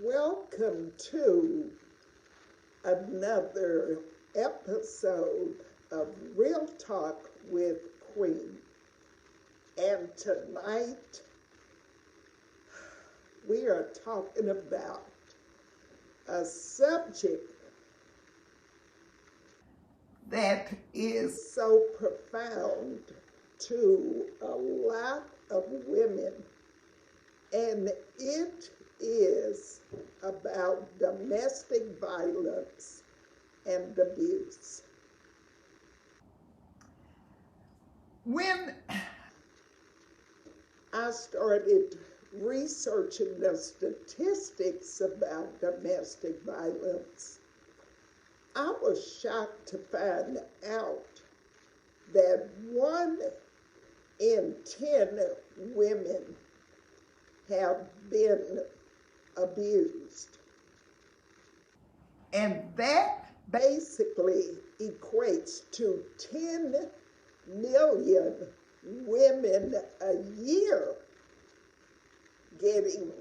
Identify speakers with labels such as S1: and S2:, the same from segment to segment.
S1: Welcome to another episode of Real Talk with Queen. And tonight we are talking about a subject that is so profound to a lot of women, and it is about domestic violence and abuse. When I started researching the statistics about domestic violence, I was shocked to find out that 1 in 10 women have been abused. And that basically equates to 10 million women a year getting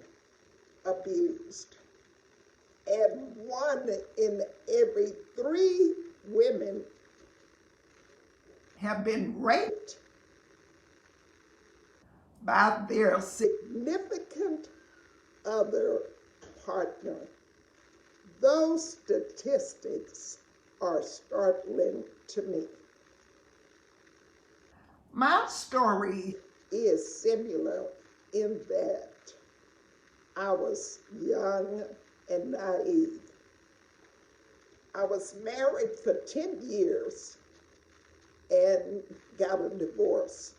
S1: abused. And 1 in every 3 women have been raped by their significant other partner. Those statistics are startling to me. My story is similar in that I was young and naive. I was married for 10 years and got a divorce.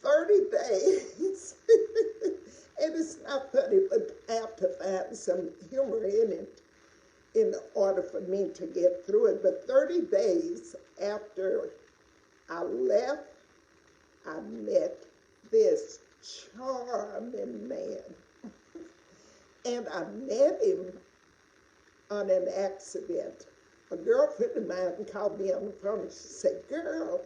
S1: 30 days, and it's not funny, but I have to find some humor in it in order for me to get through it. But 30 days after I left, I met this charming man. And I met him on an accident. A girlfriend of mine called me on the phone and she said, "Girl,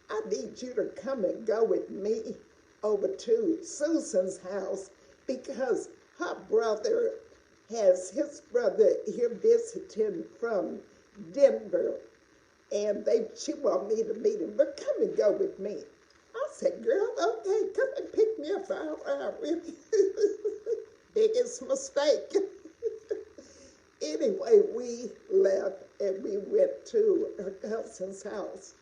S1: I need you to come and go with me over to Susan's house because her brother has his brother here visiting from Denver, and she want me to meet him, but come and go with me." I said, "Girl, okay, come and pick me up. I'll ride with you." Biggest mistake. Anyway, we left and we went to her cousin's house.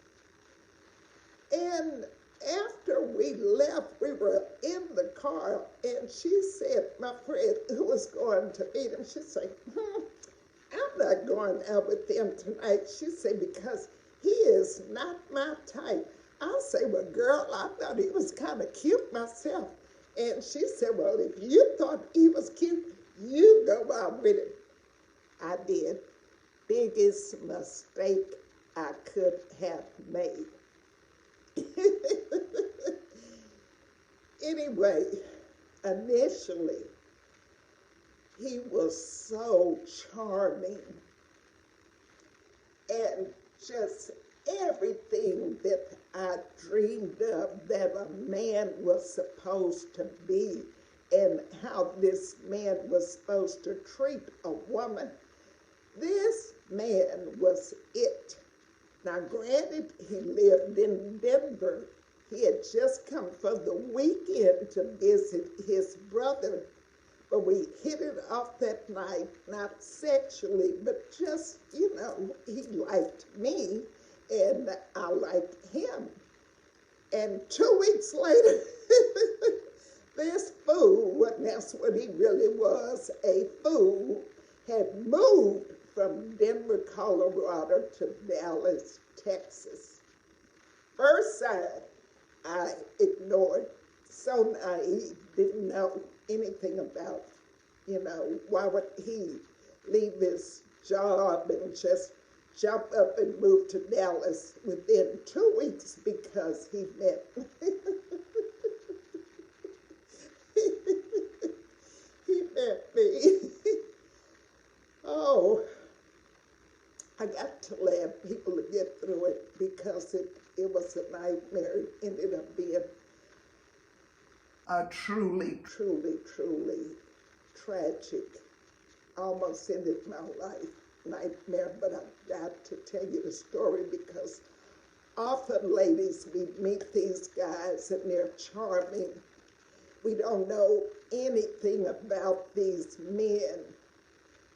S1: And after we left, we were in the car, and she said, my friend who was going to meet him, she said, "I'm not going out with them tonight." She said, "Because he is not my type." I said, "Well, girl, I thought he was kind of cute myself." And she said, "Well, if you thought he was cute, you go out with him." I did. Biggest mistake I could have made. Anyway, initially, he was so charming and just everything that I dreamed of that a man was supposed to be and how this man was supposed to treat a woman. This man was it. Now, granted, he lived in Denver. He had just come for the weekend to visit his brother, but we hit it off that night, not sexually, but just, he liked me and I liked him. And 2 weeks later, this fool, and that's what he really was, a fool, had moved from Denver, Colorado to Dallas, Texas. First sight, I ignored. So naive, didn't know anything about, why would he leave his job and just jump up and move to Dallas within 2 weeks because he met he met me. Oh, I got to laugh people to get through it because it was a nightmare. It ended up being a truly tragic, almost ended my life nightmare, but I've got to tell you the story because often, ladies, we meet these guys and they're charming. We don't know anything about these men,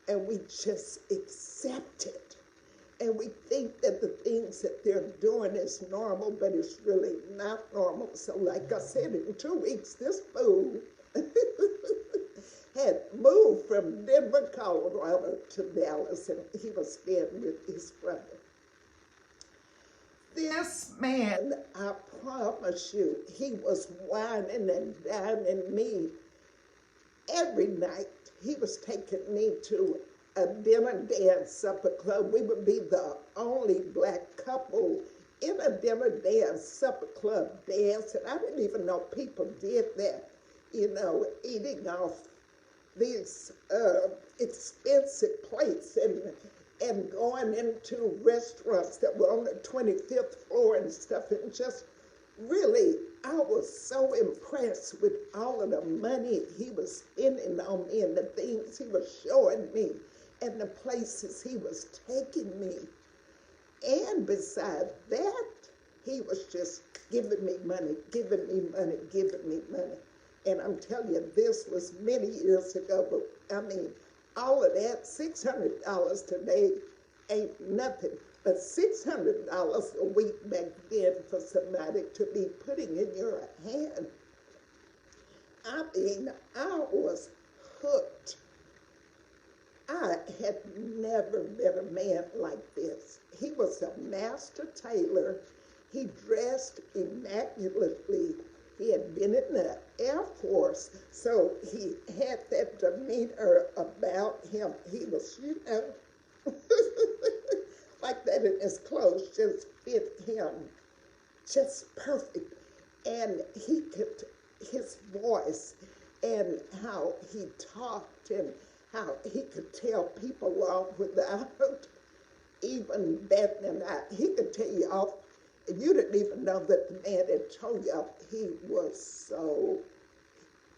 S1: and we just accept it. And we think that the things that they're doing is normal, but it's really not normal. So like I said, in 2 weeks, this fool had moved from Denver, Colorado to Dallas, and he was staying with his brother. This man, I promise you, he was whining and dining me every night. He was taking me to a dinner dance supper club. We would be the only black couple in a dinner dance supper club dance, and I didn't even know people did that, eating off these expensive plates and going into restaurants that were on the 25th floor and stuff, and just really, I was so impressed with all of the money he was spending on me and the things he was showing me and the places he was taking me. And besides that, he was just giving me money, giving me money, giving me money. And I'm telling you, this was many years ago, but I mean, all of that, $600 today ain't nothing, but $600 a week back then for somebody to be putting in your hand. I mean, I was hooked. I had never met a man like this. He was a master tailor. He dressed immaculately. He had been in the Air Force, so he had that demeanor about him. He was, like that, and his clothes just fit him just perfect. And his voice and how he talked and how he could tell people off without even batting an eye. He could tell you off. You didn't even know that the man had told you he was so,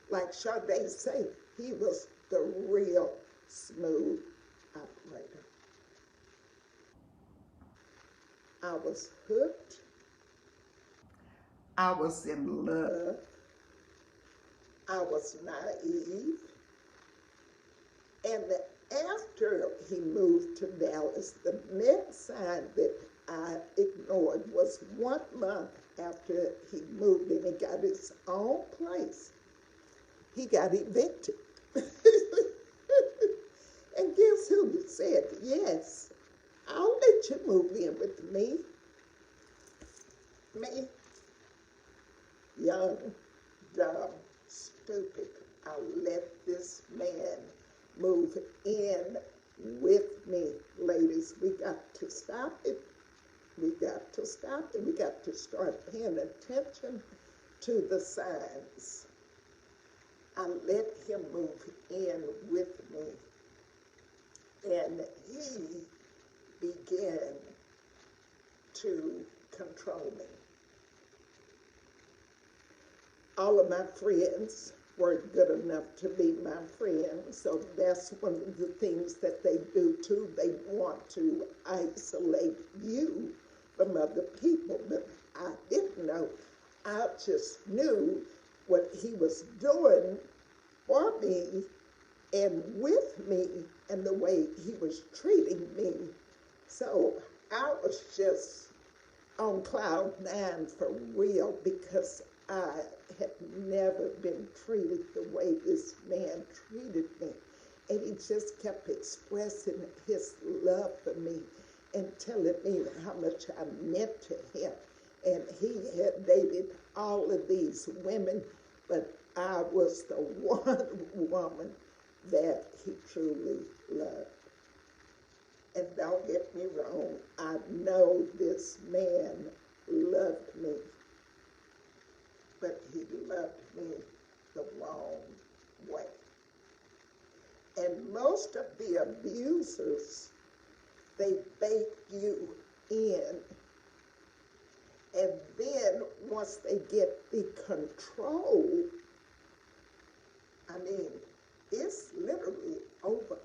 S1: like Sade say, he was the real smooth operator. I was hooked. I was in love. I was naive. And after he moved to Dallas, the next sign that I ignored was 1 month after he moved and he got his own place. He got evicted. And guess who said, yes, I'll let you move in with me. Me, young, dumb, stupid. I'll let this man move in with me. Ladies, we got to stop it. We got to stop it. We got to start paying attention to the signs. I let him move in with me. And he began to control me. All of my friends weren't good enough to be my friends, so that's one of the things that they do too. They want to isolate you from other people, but I didn't know. I just knew what he was doing for me and with me and the way he was treating me. So I was just on cloud 9 for real because I had never been treated the way this man treated me. And he just kept expressing his love for me and telling me how much I meant to him. And he had dated all of these women, but I was the one woman that he truly loved. And don't get me wrong, I know this man loved me, but he loved me the wrong way. And most of the abusers, they bake you in. And then once they get the control, I mean, It's literally over.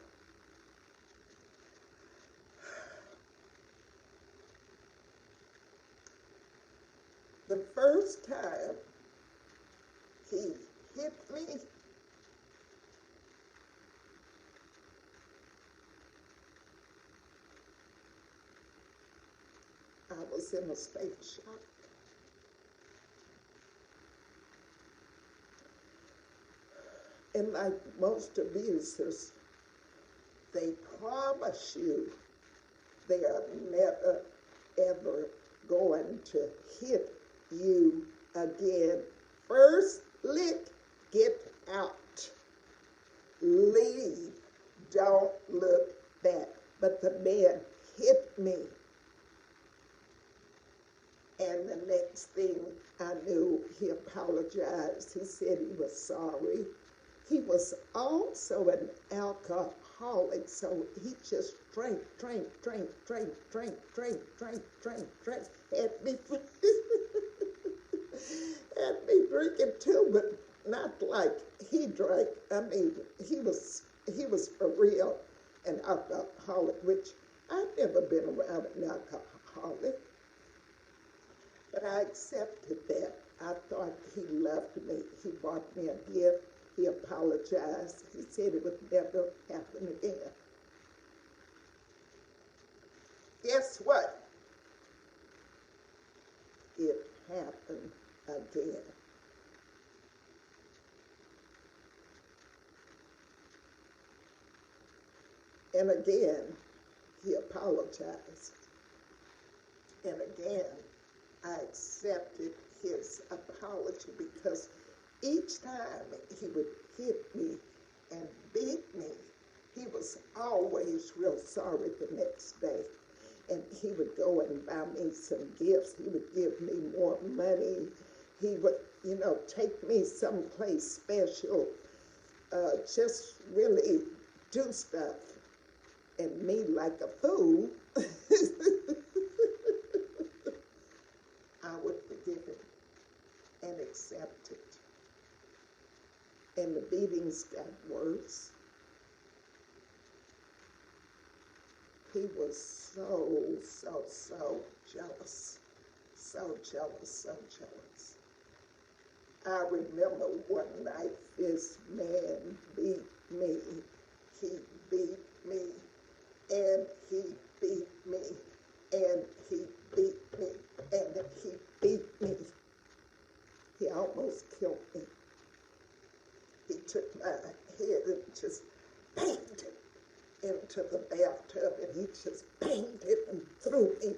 S1: The first time he hit me, I was in a state of shock. And like most abusers, they promise you they are never, ever going to hit you again. First lick, get out. Leave. Don't look back. But the man hit me. And the next thing I knew, he apologized. He said he was sorry. He was also an alcoholic, so he just drank. Had me, had me drinking too, but not like he drank. I mean, he was for real an alcoholic, which I've never been around an alcoholic. But I accepted that. I thought he loved me. He bought me a gift. He apologized. He said it would never happen again. Guess what? It happened again. And again, he apologized. And again, I accepted his apology because each time he would hit me and beat me, he was always real sorry the next day. And he would go and buy me some gifts. He would give me more money. He would, take me someplace special, just really do stuff. And me, like a fool, I would forgive him and accept it. And the beatings got worse. He was so jealous. So jealous. I remember one night this man beat me. He beat me. And he beat me. And he beat me. And he beat me. He almost killed me. He took my head and just banged it into the bathtub, and he just banged it and threw me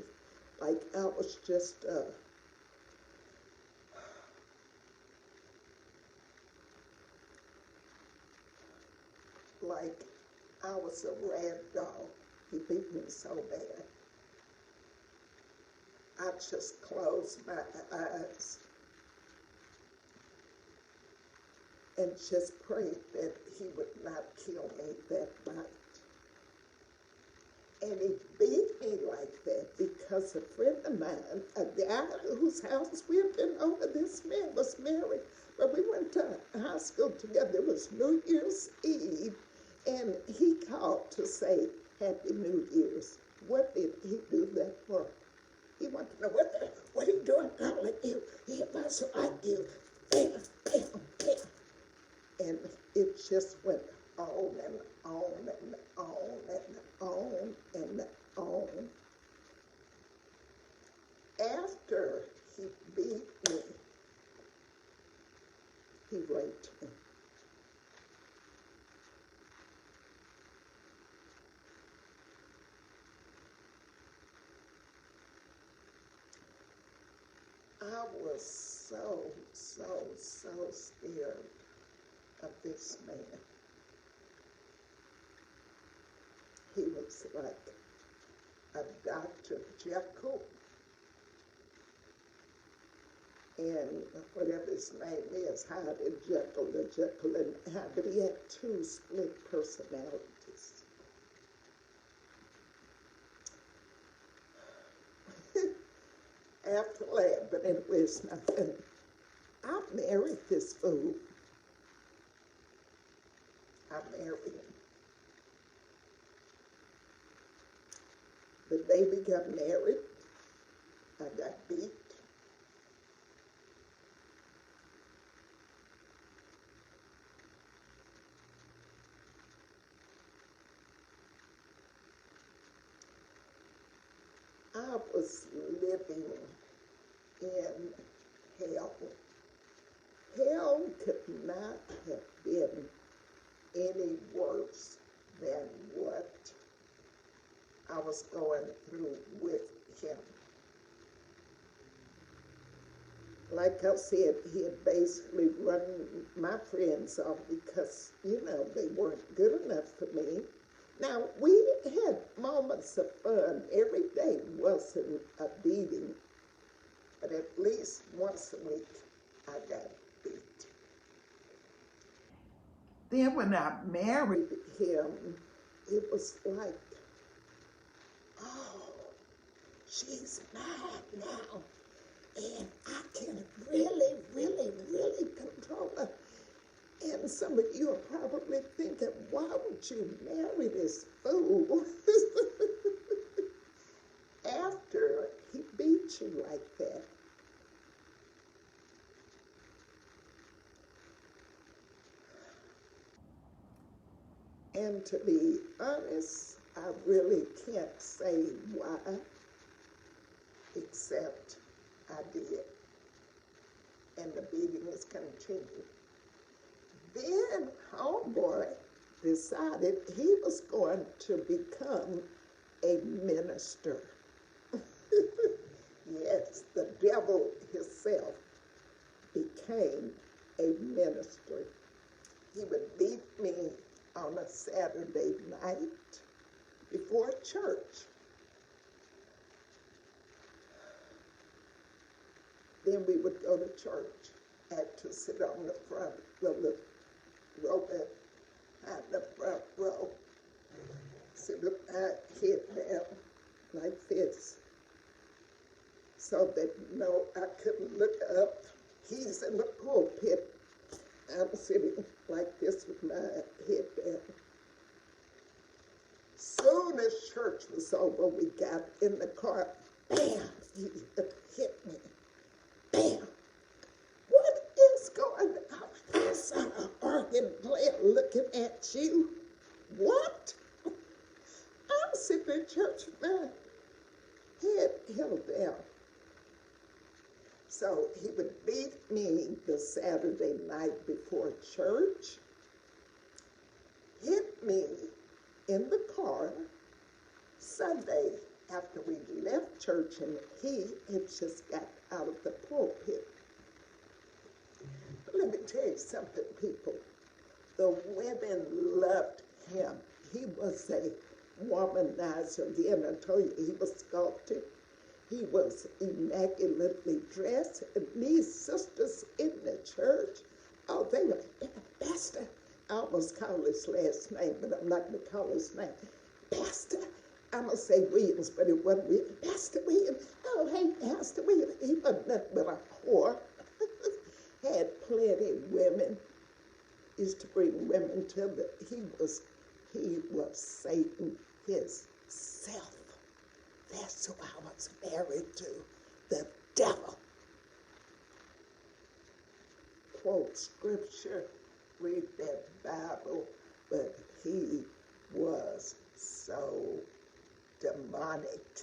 S1: like I was just like I was a rag doll. He beat me so bad. I just closed my eyes and just prayed that he would not kill me that night. And he beat me like that because a friend of mine, a guy whose house we had been over, this man was married, but we went to high school together. It was New Year's Eve, and he called to say Happy New Year's. What did he do that for? He wanted to know, what are you doing calling you? He must like you. Bam, bam, bam. And it just went on and on and on and on and on. After he beat me, he raped me. I was so scared of this man. He was like a Dr. Jekyll and whatever his name is, Hyde and Jekyll, the Jekyll and Hyde, but he had two split personalities. After that, but anyway, it's nothing. I married this fool. I married him. The day we got married, I got beat. I was living in hell. Hell could not have been any worse than what I was going through with him. Like I said, he had basically run my friends off because, they weren't good enough for me. Now, we had moments of fun. Every day wasn't a beating, but at least once a week I got beat. Then when I married him, it was like, oh, she's mad now, and I can really, really, really control her. And some of you are probably thinking, why would you marry this fool after he beat you like that? And to be honest, I really can't say why, except I did. And the beating is continued. Then homeboy decided he was going to become a minister. Yes, the devil himself became a minister. He would beat me on a Saturday night before church. Then we would go to church. I had to sit on the front of the row, at the front row, sit with my head down like this, so that I couldn't look up. He's in the pulpit. I'm sitting like this with my head down. Soon as church was over, we got in the car. Bam! He hit me. Bam! What is going on? I saw an organ player looking at you. What? I'm sitting in church with my head held down. So he would beat me the Saturday night before church, hit me in the car Sunday after we left church, and he had just got out of the pulpit. But let me tell you something, people. The women loved him. He was a womanizer. Again, I told you he was sculpted. He was immaculately dressed. And these sisters in the church, oh, they were, Pastor. I almost call his last name, but I'm not going to call his name. Pastor. I'm going to say Williams, but it wasn't Williams. Pastor Williams. Oh, hey, Pastor Williams. He wasn't nothing but a whore. Had plenty of women. Used to bring women to the, he was Satan himself. That's who I was married to, the devil. Quote scripture, read that Bible, but he was so demonic.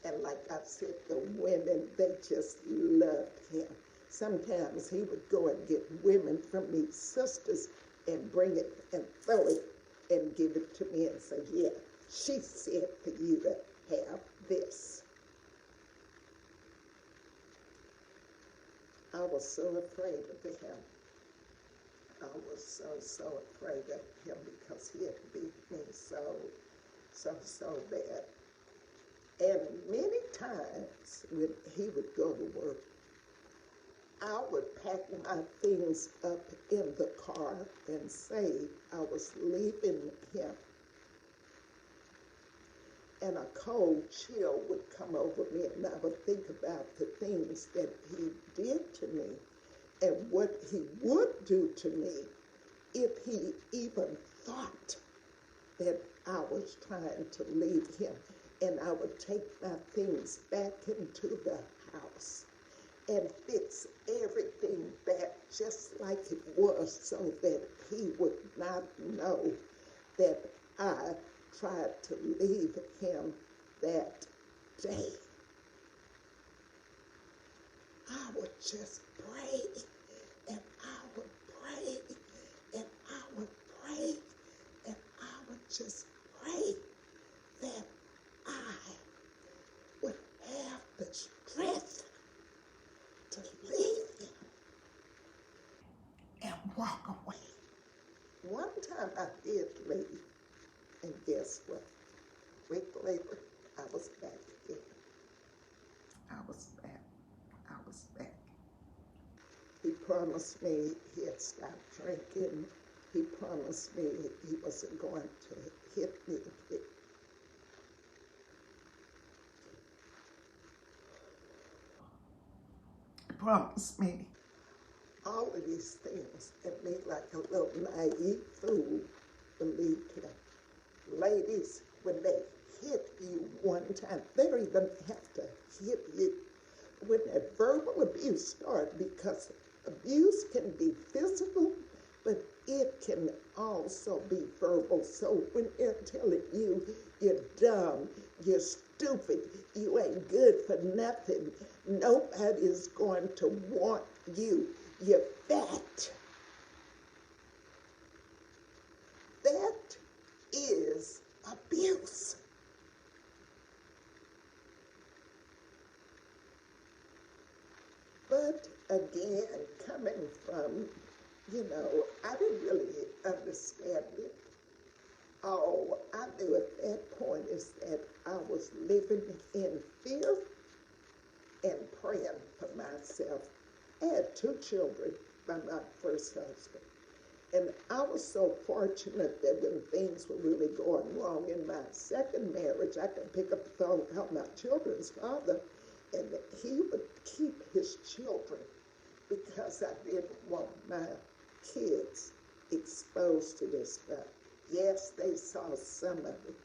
S1: And like I said, the women, they just loved him. Sometimes he would go and get women from these sisters and bring it and throw it and give it to me and say, yeah, she said for you to have this. I was so afraid of him. I was so afraid of him because he had beat me so bad. And many times when he would go to work, I would pack my things up in the car and say I was leaving him. And a cold chill would come over me, and I would think about the things that he did to me and what he would do to me if he even thought that I was trying to leave him, and I would take my things back into the house and fix everything back just like it was so that he would not know that I tried to leave him that day. I would just pray, and I would pray, and I would pray, and I would just pray that I would have the strength to leave him and walk away. One time I did leave, and guess what? A week later, I was back again. I was back. I was back. He promised me he'd stop drinking. He promised me he wasn't going to hit me. He promised me all of these things, and me, like a little naive fool, believed him. Ladies, when they hit you one time, they don't even have to hit you. When that verbal abuse starts, because abuse can be physical, but it can also be verbal. So when they're telling you you're dumb, you're stupid, you ain't good for nothing, nobody's going to want you, you're fat. That is abuse. But again, coming from, I didn't really understand it. All I knew at that point is that I was living in fear and praying for myself. I had 2 children by my first husband. And I was so fortunate that when things were really going wrong in my second marriage, I could pick up the phone and call my children's father, and he would keep his children because I didn't want my kids exposed to this stuff. Yes, they saw some of it,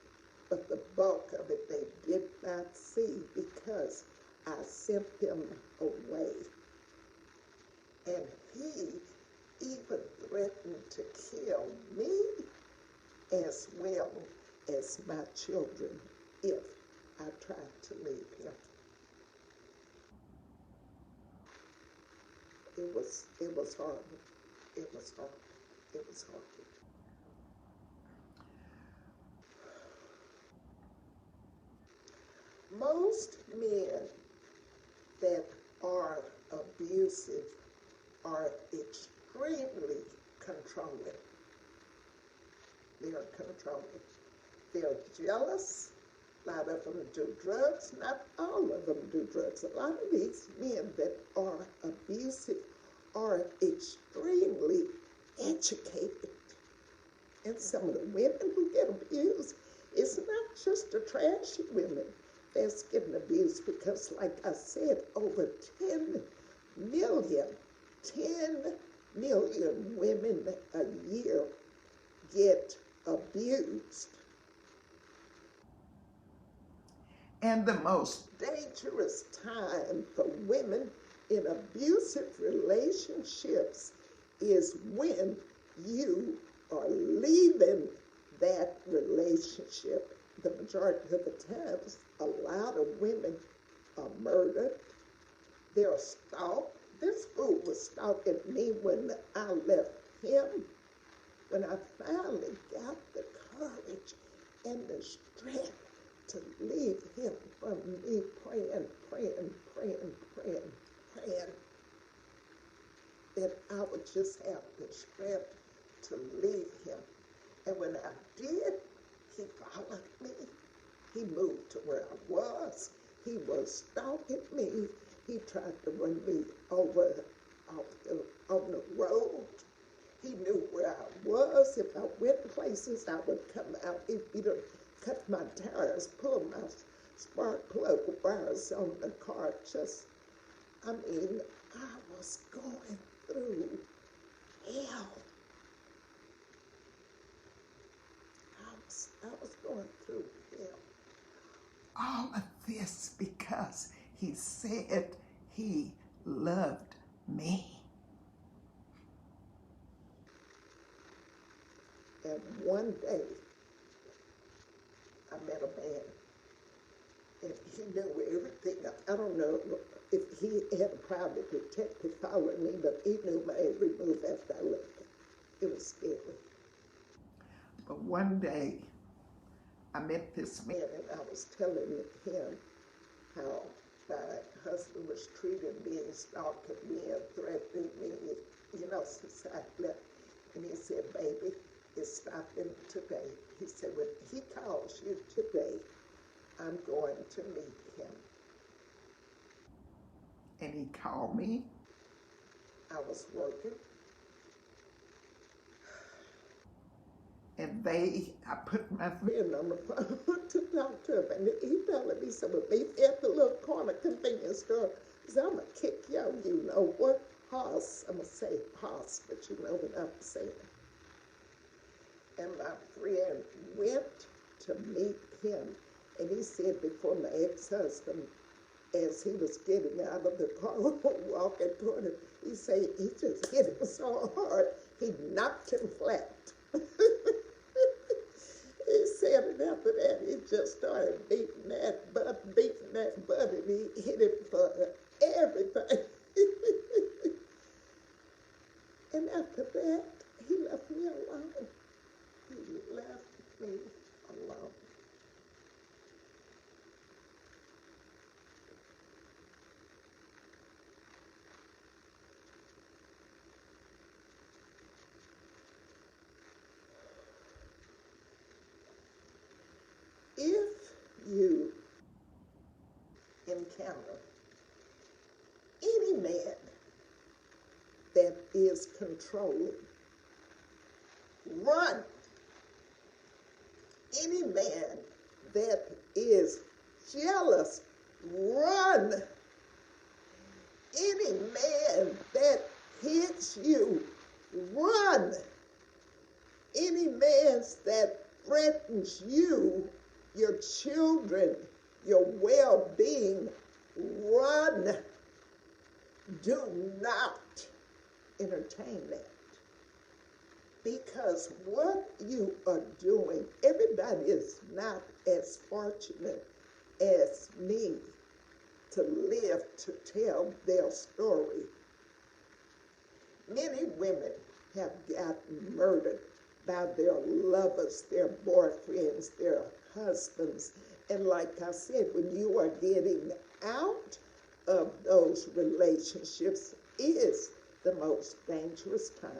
S1: but the bulk of it they did not see because I sent them away. And he even threatened to kill me as well as my children if I tried to leave him. It was horrible. It was horrible. It was horrible. Most men that are abusive are extremely controlling. They are controlling. They're jealous. A lot of them do drugs. Not all of them do drugs. A lot of these men that are abusive are extremely educated. And some of the women who get abused, it's not just the trashy women that's getting abused, because like I said, over 10 million women a year get abused. And the most dangerous time for women in abusive relationships is when you are leaving that relationship. The majority of the times, a lot of women are murdered. They're stalked. This fool was stalking me when I left him. When I finally got the courage and the strength to leave him, from me praying, that I would just have the strength to leave him. And when I did, he followed me. He moved to where I was. He was stalking me. He tried to run me over on the road. He knew where I was. If I went places, I would come out. If he would cut my tires, pull my spark plug wires on the car. I was going through hell. He said he loved me. And one day, I met a man, and he knew everything. I don't know if he had a private detective following me, but he knew my every move after I left him. It was scary. But one day, I met this man, and I was telling him how my husband was treating me, stalking me, and threatening me, since I left. And he said, baby, it's stopping today. He said, when he calls you today, I'm going to meet him. And he called me. I was working. And I put my friend on the phone to talk to him. And he telling me, so we'll meet at the little corner convenience store. He said, I'm going to kick you know what? Hoss. I'm going to say hoss, but you know what I'm saying. And my friend went to meet him. And he said before my ex-husband, as he was getting out of the car, walking toward him, he said he just hit him so hard, he knocked him flat. He said, and after that, he just started beating that butt, and he hit him for everything. And after that, he left me alone. He left me alone. If you encounter any man that is controlling, run. Any man that is jealous, run. Any man that hits you, run. Any man that threatens you, your children, your well-being, run. Do not entertain that. Because what you are doing, everybody is not as fortunate as me to live to tell their story. Many women have gotten murdered by their lovers, their boyfriends, their husbands. And like I said, when you are getting out of those relationships is the most dangerous time.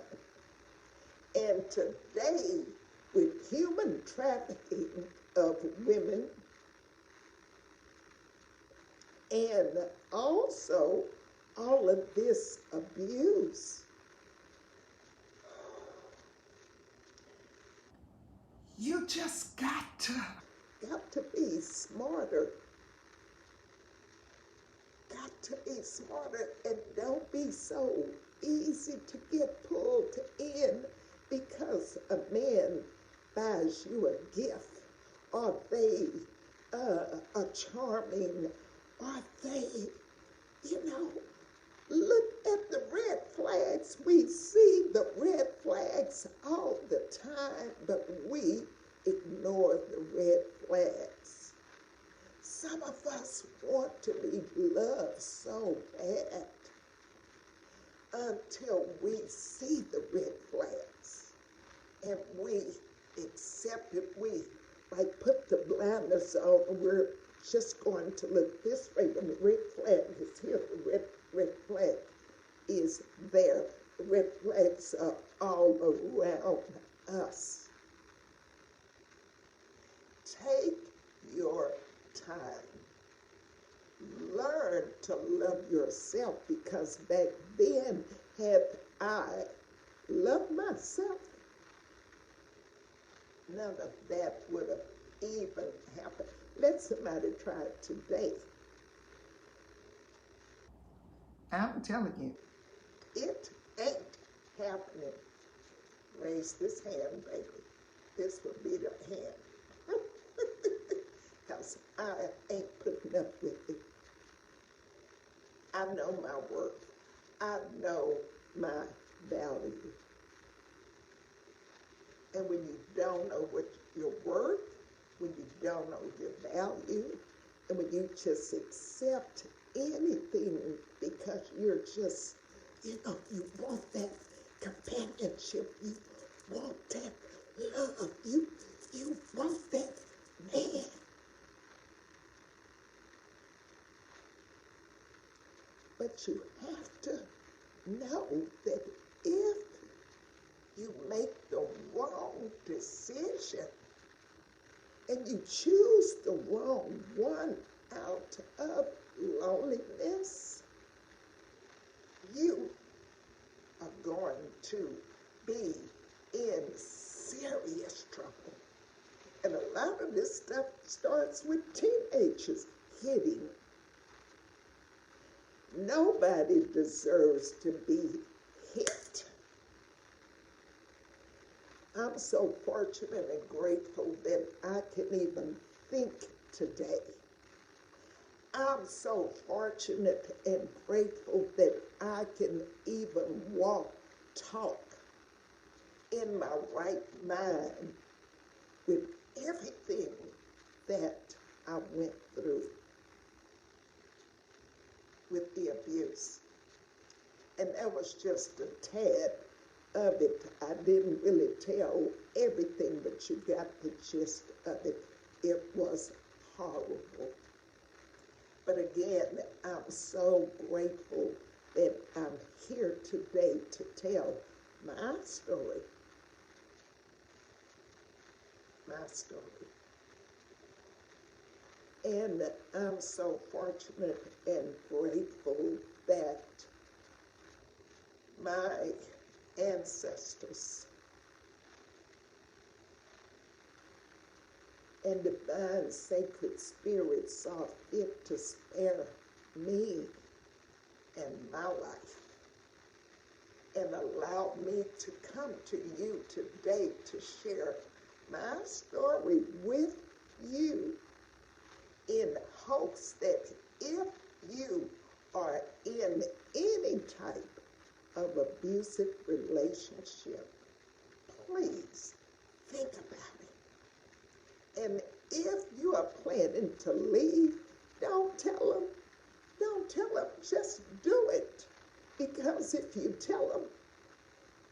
S1: And today, with human trafficking of women, and also all of this abuse, you just got to be smarter. Got to be smarter, and don't be so easy to get pulled in because a man buys you a gift, or they are charming, or they, look at the red flags. We see the red flags all the time, but we ignore the red flags. Some of us want to be loved so bad until we see the red flags and we accept it. We put the blinders on and we're just going to look this way when the red flag is here. The red flag is there. The red flags are all around us. Take your time. Learn to love yourself, because back then, had I loved myself, none of that would have even happened. Let somebody try it today. I'm telling you, it ain't happening. Raise this hand, baby. This would be the hand. Because I ain't putting up with it. I know my worth. I know my value. And when you don't know what you're worth, when you don't know your value, and when you just accept anything because you're just, you want that companionship, you want that love, you want that man. But you have to know that if you make the wrong decision and you choose the wrong one out of loneliness, you are going to be in serious trouble. And a lot of this stuff starts with teenagers hitting. Nobody deserves to be hit. I'm so fortunate and grateful that I can even think today. I'm so fortunate and grateful that I can even walk, talk in my right mind with everything that I went through with the abuse. And that was just a tad of it. I didn't really tell everything, but you got the gist of it. It was horrible. But again, I'm so grateful that I'm here today to tell my story. My story. And I'm so fortunate and grateful that my ancestors and divine sacred spirit saw fit to spare me and my life and allow me to come to you today to share my story with you in hopes that if you are in any type of abusive relationship, please think about it. And if you are planning to leave, don't tell them. Don't tell them. Just do it. Because if you tell them,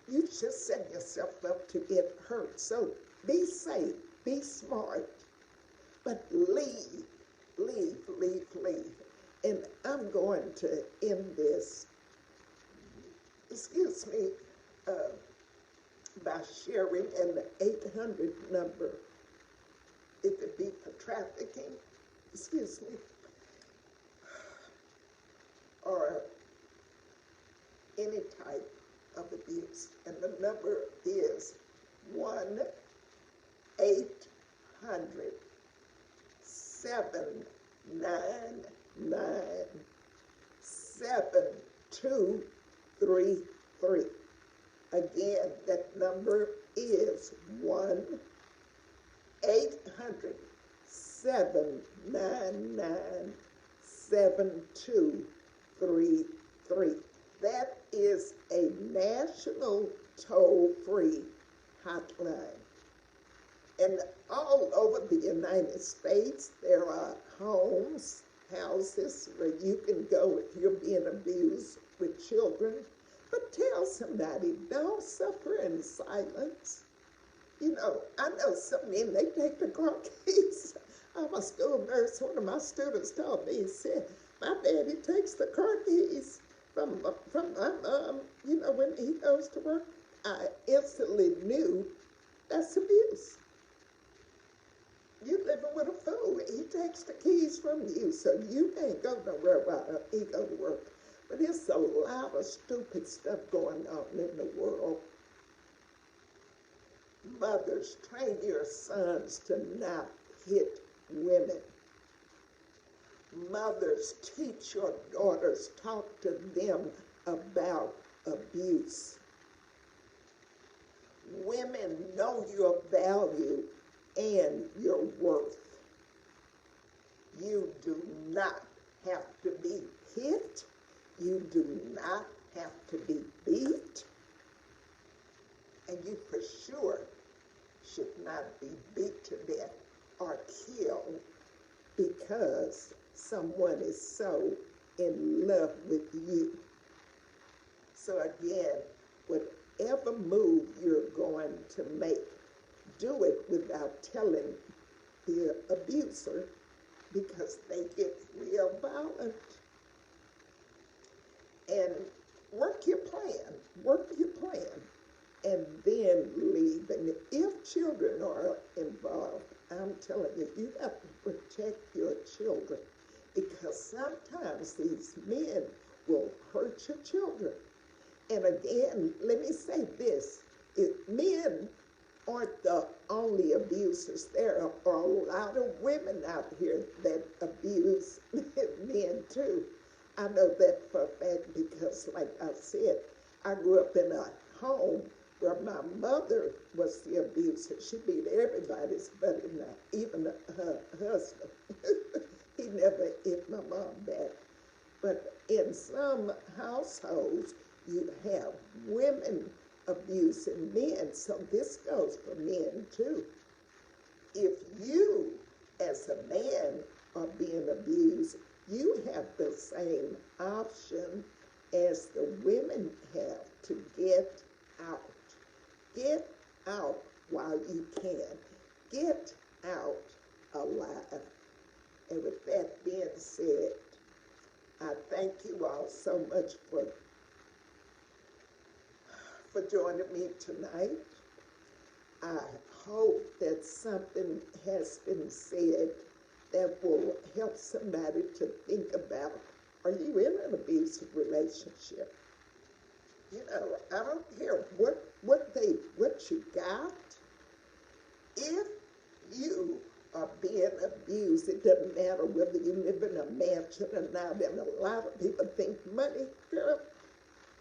S1: you just set yourself up to get hurt. So be safe. Be smart. But leave. Leave, leave, leave. And I'm going to end this, by sharing an 800 number. It could be for trafficking, or any type of abuse. And the number is 1-800-799-7233. Again, that number is 1-800-799-7233. That is a national toll-free hotline. And all over the United States, there are houses where you can go if you're being abused with children. But tell somebody, don't suffer in silence. I know some men, they take the car keys. I'm a school nurse. One of my students told me, he said, my daddy takes the car keys from my mom, when he goes to work. I instantly knew that's abuse. You living with a fool. He takes the keys from you, so you can't go nowhere while he go to work. But there's a lot of stupid stuff going on in the world. Mothers, train your sons to not hit women. Mothers, teach your daughters, talk to them about abuse. Women, know your value and your worth. You do not have to be hit. You do not have to be beat, and you for sure should not be beat to death or killed because someone is so in love with you. So again, whatever move you're going to make, do it without telling the abuser because they get real violent. And work your plan, and then leave. And if children are involved, I'm telling you, you have to protect your children because sometimes these men will hurt your children. And again, let me say this, men aren't the only abusers. There are a lot of women out here that abuse men too. I know that for a fact because, like I said, I grew up in a home where my mother was the abuser. She beat everybody's butt, even her husband. He never hit my mom back. But in some households, you have women abusing men, so this goes for men too. If you, as a man, are being abused, you have the same option as the women have to get out. Get out while you can. Get out alive. And with that being said, I thank you all so much for joining me tonight. I hope that something has been said that will help somebody to think about, are you in an abusive relationship? You know, I don't care what you got. If you are being abused, it doesn't matter whether you live in a mansion or not. And a lot of people think money, girl,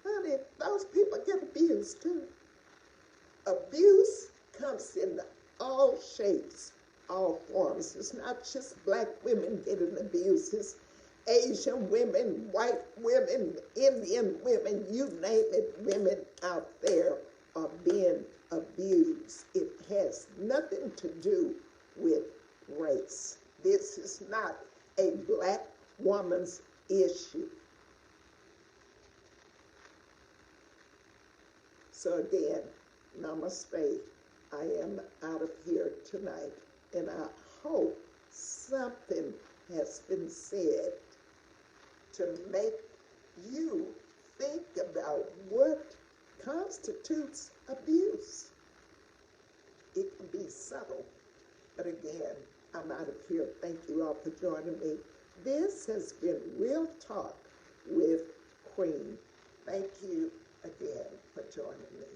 S1: honey, those people get abused too. Abuse comes in all shapes, all forms. It's not just black women getting abused. It's Asian women, white women, Indian women, you name it, women out there are being abused. It has nothing to do with race. This is not a black woman's issue. So again, namaste. I am out of here tonight, and I hope something has been said to make you think about what constitutes abuse. It can be subtle, but again, I'm out of here. Thank you all for joining me. This has been Real Talk with Queen. Thank you again for joining me.